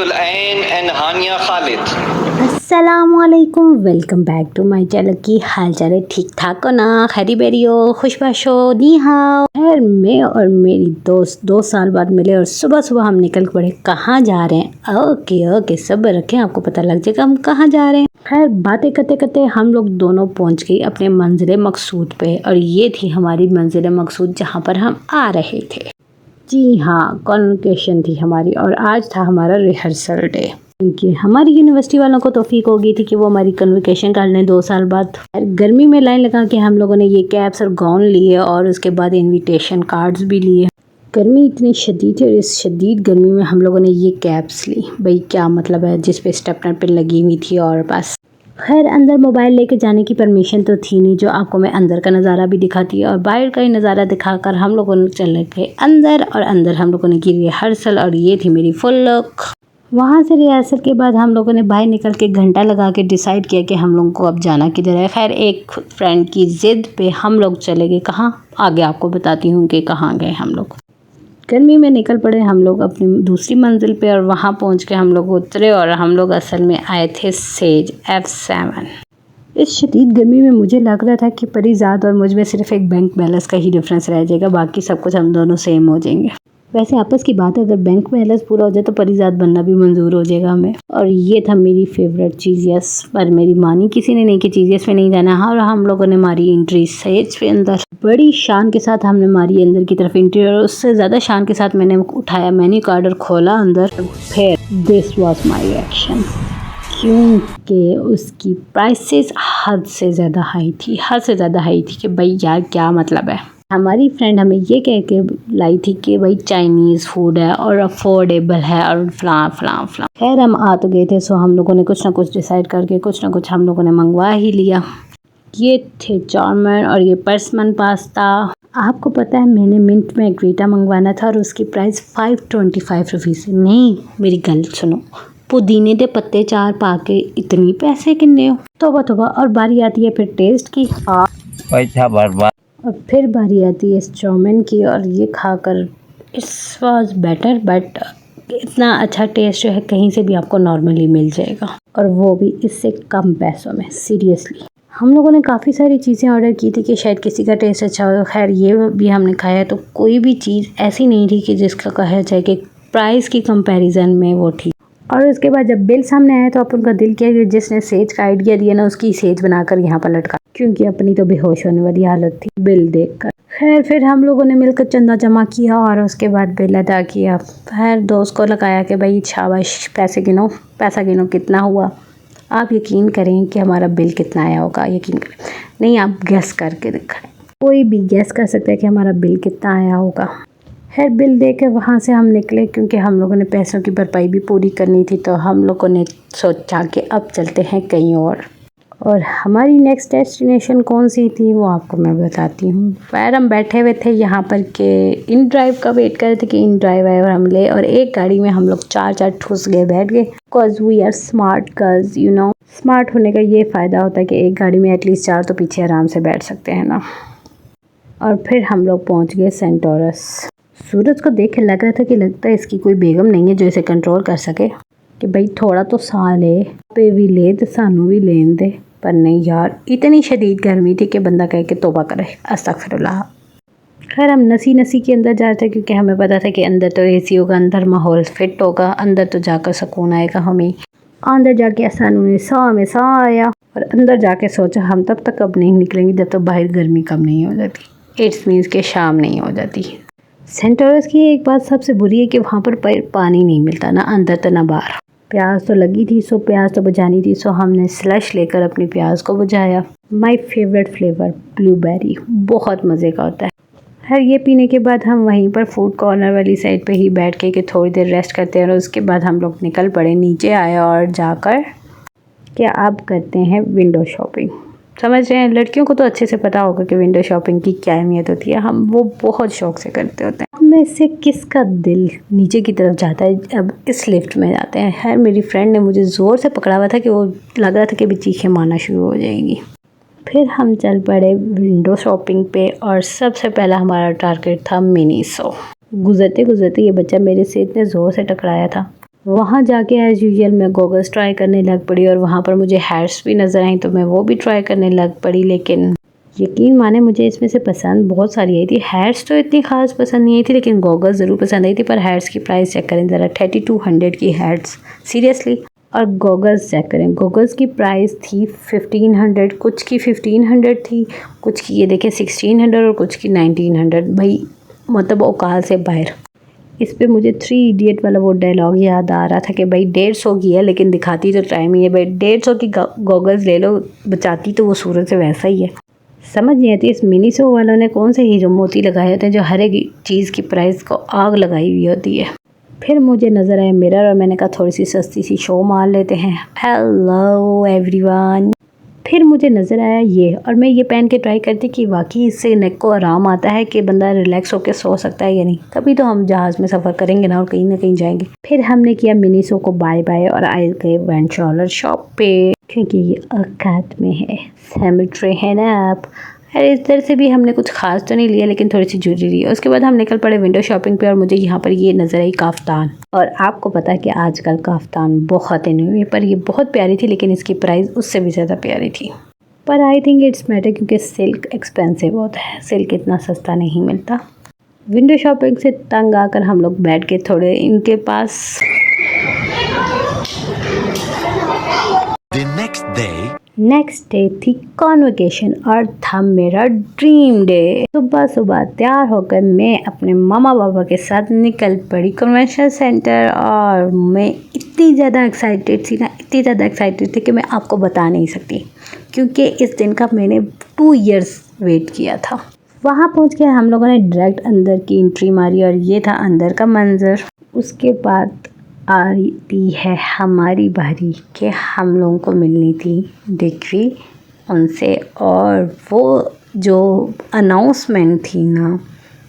कुर्रतुल ऐन and Hania Khalid. अस्सलामुअलैकुम, welcome back to my channel. की हाल चाल है? ठीक ठाक हो ना? खैरी बेरी हो, खुशबाश हो, नी हाओ। खैर मैं और मेरी दोस्त 2 साल बाद मिले और सुबह सुबह हम निकल पड़े। कहाँ जा रहे हैं? ओके सब्र रखें, आपको पता लग जाएगा हम कहाँ जा रहे हैं। खैर बातें करते करते हम लोग दोनों पहुंच गए अपने मंजिल मकसूद पे, और ये थी हमारी मंजिल मकसूद जहाँ पर हम आ रहे थे। जी हाँ, कॉन्वोकेशन थी हमारी और आज था हमारा रिहर्सल डे, क्योंकि हमारी यूनिवर्सिटी वालों को तौफीक हो गई थी कि वो हमारी कन्वोकेशन कर लें 2 साल बाद। गर्मी में लाइन लगा के हम लोगों ने ये कैप्स और गाउन लिए और उसके बाद इनविटेशन कार्ड्स भी लिए। गर्मी इतनी शदीद थी और इस शदीद गर्मी में हम लोगों ने ये कैप्स ली। भाई क्या मतलब है, जिस पे स्टेपनर पिन लगी हुई थी। और बस खैर अंदर मोबाइल लेके जाने की परमिशन तो थी नहीं, जो आपको मैं अंदर का नज़ारा भी दिखाती है और बाहर का ही नज़ारा दिखाकर हम लोगों ने चले गए अंदर। और अंदर हम लोगों ने की रिहर्सल और ये थी मेरी फुल लुक। वहाँ से रिहर्सल के बाद हम लोगों ने बाहर निकल के घंटा लगा के डिसाइड किया कि हम लोगों को अब जाना किधर है। खैर एक फ्रेंड की ज़िद पे हम लोग चले गए कहाँ, आगे आपको बताती हूँ कि कहाँ गए हम लोग। गर्मी में निकल पड़े हम लोग अपनी दूसरी मंजिल पे और वहाँ पहुँच के हम लोग उतरे और हम लोग असल में आए थे सेज F7। इस शदीद गर्मी में मुझे लग रहा था कि परिजाद और मुझ में सिर्फ एक बैंक बैलेंस का ही डिफरेंस रह जाएगा, बाकी सब कुछ हम दोनों सेम हो जाएंगे। वैसे आपस की बात है, अगर बैंक बैलेंस पूरा हो जाए तो परिजाद बनना भी मंजूर हो जाएगा हमें। और ये था मेरी फेवरेट चीज़ यस, पर मेरी मानी किसी ने नहीं कि चीज़ यस में नहीं जाना। और हम लोगों ने मारी एंट्री सेज पे अंदर। बड़ी शान के साथ हमने मारी अंदर की तरफ एंट्री, और उससे ज़्यादा शान के साथ मैंने उठाया मेन्यू कार्ड और खोला अंदर। फिर दिस वॉज माई रिएक्शन, क्योंकि उसकी प्राइसेस हद से ज़्यादा हाई थी, हद से ज़्यादा हाई थी कि भाई यार क्या मतलब है। हमारी फ्रेंड हमें ये कह के लाई थी कि भाई चाइनीज़ फूड है और अफोर्डेबल है और फलां फलां फलां। खैर हम आ तो गए थे, सो हम लोगों ने कुछ ना कुछ डिसाइड करके कुछ ना कुछ हम लोगों ने मंगवा ही लिया। ये थे चाउमीन और ये पर्समन पास्ता। आपको पता है मैंने मिंट में ग्रीटा मंगवाना था और उसकी प्राइस 525 रुपीज़। नहीं मेरी गल सुनो, पुदीने के पत्ते 4 पाके इतनी पैसे किन्ने हो? तोबा। और बारी आती है फिर टेस्ट की, पैसा बर्बाद। और फिर बारी आती है इस चाउमीन की, और ये खाकर इट्स वाज बेटर, बट इतना अच्छा टेस्ट जो है कहीं से भी आपको नॉर्मली मिल जाएगा, और वो भी इससे कम पैसों में। सीरियसली हम लोगों ने काफ़ी सारी चीज़ें ऑर्डर की थी कि शायद किसी का टेस्ट अच्छा हो। खैर ये भी हमने खाया तो कोई भी चीज़ ऐसी नहीं थी कि जिसका कहा जाए कि प्राइस की कंपैरिजन में वो ठीक। और उसके बाद जब बिल सामने आया तो अपन का दिल किया कि जिसने सेज का आइडिया दिया ना उसकी सेज बनाकर यहाँ पर लटका, क्योंकि अपनी तो बेहोश होने वाली हालत थी बिल देखकर। खैर फिर हम लोगों ने मिलकर चंदा जमा किया और उसके बाद बिल अदा किया। खैर दोस्त को लगाया कि भाई शाबाश पैसे गिनो, पैसा गिनो कितना हुआ। आप यकीन करें कि हमारा बिल कितना आया होगा, यकीन करें नहीं आप गैस करके दिखाएं, कोई भी गैस कर सकता है कि हमारा बिल कितना आया होगा। खैर बिल दे के वहाँ से हम निकले, क्योंकि हम लोगों ने पैसों की भरपाई भी पूरी करनी थी, तो हम लोगों ने सोचा कि अब चलते हैं कहीं और हमारी नेक्स्ट डेस्टिनेशन कौन सी थी वो आपको मैं बताती हूँ। खैर हम बैठे हुए थे यहाँ पर के इन ड्राइव का वेट कर रहे थे कि इन ड्राइव आए और हम ले, और एक गाड़ी में हम लोग 4 ठुस गए बैठ गए। Because we are smart girls, you know. Smart होने का ये फ़ायदा होता है कि एक गाड़ी में एटलीस्ट 4 तो पीछे आराम से बैठ सकते हैं ना। और फिर हम लोग पहुँच गए सेंटोरस। सूरज को देख के लग रहा था कि लगता है इसकी कोई बेगम नहीं है जो इसे कंट्रोल कर सके, कि भाई थोड़ा तो सा ले पे भी ले तो सानू भी लेन दे। पर नहीं यार, इतनी शदीद गर्मी थी कि बंदा कह के तौबा करे, अस्तगफिरुल्लाह। खैर हम नसी के अंदर जा रहे थे, क्योंकि हमें पता था कि अंदर तो एसी होगा, अंदर माहौल फिट होगा, अंदर तो जाकर सुकून आएगा हमें। अंदर जाके सानू ने सा में सा आया, और अंदर जाके सोचा हम तब तक अब नहीं निकलेंगे जब तक बाहर गर्मी कम नहीं हो जाती। इट्स मीन्स के शाम नहीं हो जाती। सेंटोरस की एक बात सबसे बुरी है कि वहाँ पर पानी नहीं मिलता, ना अंदर तो ना बाहर। प्यास तो लगी थी, सो प्यास तो बुझानी थी, सो हमने स्लश लेकर अपनी प्यास को बुझाया। माय फेवरेट फ्लेवर ब्लूबेरी, बहुत मज़े का होता है। खैर ये पीने के बाद हम वहीं पर फूड कॉर्नर वाली साइड पे ही बैठ के कि थोड़ी देर रेस्ट करते हैं, और उसके बाद हम लोग निकल पड़े नीचे आए और जाकर कि अब करते हैं विंडो शॉपिंग। समझ रहे हैं, लड़कियों को तो अच्छे से पता होगा कि विंडो शॉपिंग की क्या अहमियत होती है, हम वो बहुत शौक से करते होते हैं। में से किसका दिल नीचे की तरफ जाता है? अब इस लिफ्ट में जाते हैं। खैर मेरी फ्रेंड ने मुझे ज़ोर से पकड़ा हुआ था कि वो लग रहा था कि भी चीखें मारना शुरू हो जाएंगी। फिर हम चल पड़े विंडो शॉपिंग पे, और सबसे पहला हमारा टारगेट था मिनीसो। गुजरते गुजरते ये बच्चा मेरे से इतने ज़ोर से टकराया था वहाँ जाके एज़ यूजुअल मैं गॉगल्स ट्राई करने लग पड़ी और वहाँ पर मुझे हैट्स भी नज़र आई तो मैं वो भी ट्राई करने लग पड़ी। लेकिन यकीन माने मुझे इसमें से पसंद बहुत सारी आई थी। हैट्स तो इतनी ख़ास पसंद नहीं आई थी, लेकिन गॉगल्स ज़रूर पसंद आई थी। पर हैट्स की प्राइस चेक करें ज़रा, 3200 की हैट्स, सीरियसली। और गॉगल्स चेक करें, गॉगल्स की प्राइस थी 1500, कुछ की 1500 थी, कुछ की ये देखें 1600 और कुछ की 1900। भाई मतलब औकात से बाहर। इस पे मुझे 3 इडियट वाला वो डायलॉग याद आ रहा था कि भाई 150 की है लेकिन दिखाती तो टाइम ही है। भाई 150 की गॉगल्स ले लो, बचाती तो वो सूरत से वैसा ही है। समझ नहीं आती इस मिनीसो वालों ने कौन से हीरो मोती लगाए होते हैं जो हर एक चीज़ की प्राइस को आग लगाई हुई होती है। फिर मुझे नज़र आया मिरर और मैंने कहा थोड़ी सी सस्ती सी शो मार लेते हैं। Hello everyone. फिर मुझे नज़र आया ये, और मैं ये पहन के ट्राई करती कि वाकई इससे नेक को आराम आता है कि बंदा रिलैक्स होकर सो सकता है या नहीं। कभी तो हम जहाज़ में सफ़र करेंगे ना और कहीं ना कहीं जाएंगे। फिर हमने किया मिनीसो को बाय बाय और आए गए वेंट शॉलर शॉप पे, क्योंकि ये औकात में है, सेमेट्री है ना आप। अरे इस तरह से भी हमने कुछ खास तो नहीं लिया लेकिन थोड़ी सी ज्वेलरी ली। उसके बाद हम निकल पड़े विंडो शॉपिंग पे और मुझे यहाँ पर ये नज़र आई काफ्तान। और आपको पता है कि आजकल काफ्तान बहुत इन हुई, पर ये बहुत प्यारी थी लेकिन इसकी प्राइस उससे भी ज़्यादा प्यारी थी। पर आई थिंक इट्स मैटर क्योंकि सिल्क एक्सपेंसिव होता है, सिल्क इतना सस्ता नहीं मिलता। विंडो शॉपिंग से तंग आकर हम लोग बैठ के थोड़े इनके पास। नेक्स्ट डे थी कॉन्वोकेशन और था मेरा ड्रीम डे। सुबह सुबह तैयार होकर मैं अपने मामा बाबा के साथ निकल पड़ी कन्वेंशन सेंटर। और मैं इतनी ज़्यादा एक्साइटेड थी ना, इतनी ज़्यादा एक्साइटेड थी कि मैं आपको बता नहीं सकती, क्योंकि इस दिन का मैंने 2 इयर्स वेट किया था। वहाँ पहुँच के हम लोगों ने डायरेक्ट अंदर की एंट्री मारी और ये था अंदर का मंजर। उसके बाद आ रही है हमारी बारी कि हम लोगों को मिलनी थी डिग्री उनसे। और वो जो अनाउंसमेंट थी ना,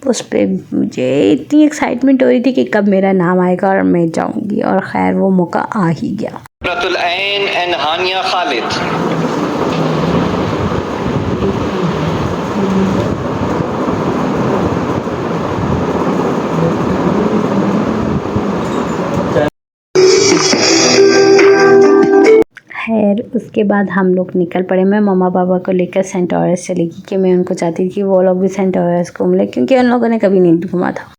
उस पर मुझे इतनी एक्साइटमेंट हो रही थी कि कब मेरा नाम आएगा और मैं जाऊंगी। और खैर वो मौका आ ही गया। Qurratul Ain and Hania Khalid. खैर उसके बाद हम लोग निकल पड़े। मैं मामा बाबा को लेकर सेंट ऑरेंज चली गई कि मैं उनको चाहती थी कि वो लोग भी सेंट ऑरेंज घूम ले, क्योंकि उन लोगों ने कभी नहीं घूमा था।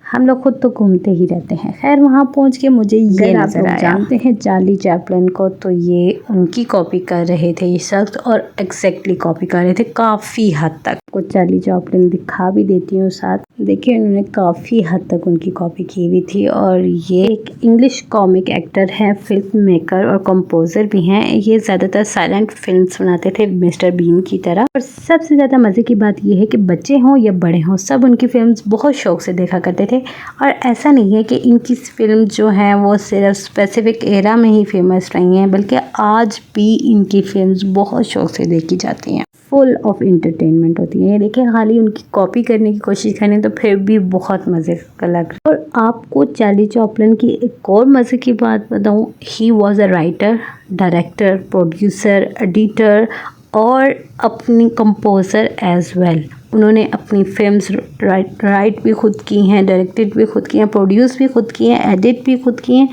हम लोग खुद तो घूमते ही रहते हैं। खैर वहाँ पहुँच के मुझे ये नज़र आया। जानते हैं चार्ली चैपलिन को, तो ये उनकी कॉपी कर रहे थे ये शख्स, और एग्जैक्टली कॉपी कर रहे थे काफ़ी हद तक। कुछ चार्ली चैपलिन दिखा भी देती हूँ साथ। देखिए उन्होंने काफ़ी हद तक उनकी कॉपी की हुई थी। और ये एक इंग्लिश कॉमिक एक्टर हैं, फिल्म मेकर और कंपोज़र भी हैं। ये ज़्यादातर साइलेंट फिल्म्स बनाते थे मिस्टर बीन की तरह। और सबसे ज़्यादा मज़े की बात ये है कि बच्चे हों या बड़े हों, सब उनकी फिल्म्स बहुत शौक़ से देखा करते थे। और ऐसा नहीं है कि इनकी फिल्म जो हैं वो सिर्फ स्पेसिफिक एरा में ही फेमस रही हैं, बल्कि आज भी इनकी फिल्म्स बहुत शौक़ से देखी जाती हैं। फुल ऑफ इंटरटेनमेंट होती है। देखिए खाली उनकी कॉपी करने की कोशिश करें तो फिर भी बहुत मज़े का लग रहा है। और आपको चार्ली चैपलिन की एक और मज़े की बात बताऊं, he was a writer, director, producer, editor और अपनी कंपोज़र एज वेल। उन्होंने अपनी फिल्म्स राइट भी खुद की हैं, डायरेक्टेड भी खुद की हैं, प्रोड्यूस भी खुद की हैं, एडिट भी खुद की हैं।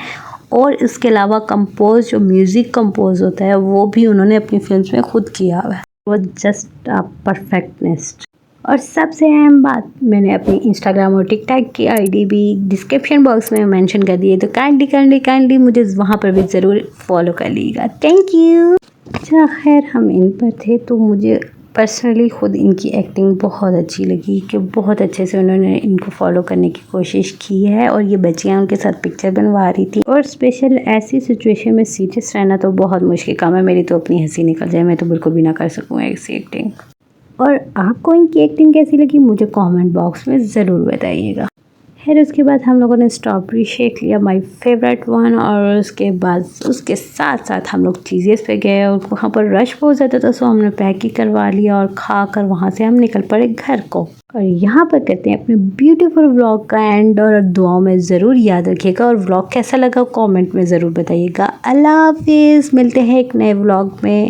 और इसके अलावा कंपोज, जो म्यूज़िक कंपोज होता है वो भी उन्होंने अपनी फिल्म्स में खुद किया हुआ है। वो जस्ट अ परफेक्टनिस्ट। और सबसे अहम बात, मैंने अपनी इंस्टाग्राम और टिकटॉक की आईडी भी डिस्क्रिप्शन बॉक्स में मेंशन कर दी है, तो काइंडली मुझे वहाँ पर भी ज़रूर फॉलो कर लीजिएगा। Thank you. अच्छा खैर हम इन पर थे, तो मुझे पर्सनली ख़ुद इनकी एक्टिंग बहुत अच्छी लगी कि बहुत अच्छे से उन्होंने इनको फॉलो करने की कोशिश की है। और ये बच्चियाँ उनके साथ पिक्चर बनवा रही थी। और स्पेशल ऐसी सिचुएशन में सीरियस रहना तो बहुत मुश्किल काम है। मेरी तो अपनी हंसी निकल जाए, मैं तो बिल्कुल भी ना कर सकूँ ऐसी एक्टिंग। और आपको इनकी एक्टिंग कैसी लगी मुझे कमेंट बॉक्स में ज़रूर बताइएगा। फिर उसके बाद हम लोगों ने स्ट्रॉबेरी शेक लिया, माय फेवरेट वन। और उसके बाद उसके साथ साथ हम लोग चीज़ेस पे गए और वहाँ पर रश बहुत ज़्यादा था, सो हमने पैक ही करवा लिया और खा कर वहाँ से हम निकल पड़े घर को। और यहाँ पर करते हैं अपने ब्यूटीफुल व्लॉग का एंड, और दुआओं में ज़रूर याद रखिएगा। और व्लॉग कैसा लगा कमेंट में ज़रूर बताइएगा। अल्लाह हाफिज़, मिलते हैं एक नए व्लॉग में।